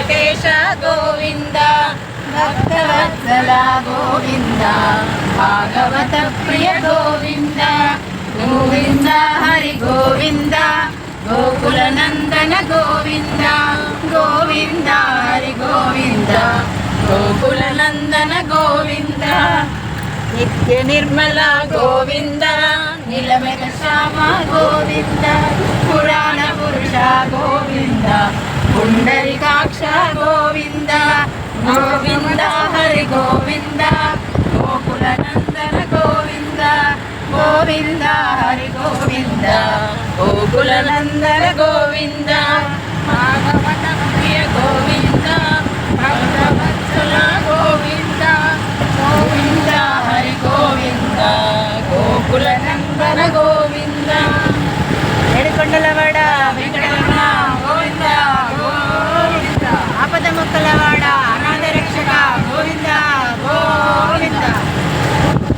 ವೆಂಕಟೇಶ ಗೋವಿಂದ ಭಕ್ತವತ್ಸಲ ಗೋವಿಂದ ಭಾಗವತ ಪ್ರಿಯ ಗೋವಿಂದ ಗೋವಿಂದ ಹರಿ ಗೋವಿಂದ ಗೋಕುಲ ನಂದನ ಗೋವಿಂದ ಗೋವಿಂದ ಹರಿ ಗೋವಿಂದ ಗೋಕುಲ ನಂದನ ಗೋವಿಂದ ನಿತ್ಯ ನಿರ್ಮಲ ಗೋವಿಂದ ನಿಲಮೆಗ ಶ್ಯಾಮ ಗೋವಿಂದ ಪುರಾಣ ಪುರುಷ ಗೋವಿಂದ ಪುಂಡರಿಕಾಕ್ಷ ಗೋವಿಂದ ಗೋವಿಂದ ಹರಿ ಗೋವಿಂದ ಗೋಕುಲ ನಂದನ ಗೋವಿಂದ ಗೋವಿಂದ ಹರಿ ಗೋವಿಂದ ಗೋಕುಲ ನಂದನ ಗೋವಿಂದ ಭಾಗವತ ಪ್ರಿಯ ಗೋವಿಂದ ಭಕ್ತವತ್ಸಲ ಗೋವಿಂದ ಗೋವಿಂದ ಹರಿ ಗೋವಿಂದ ಗೋಕುಲ ನಂದನ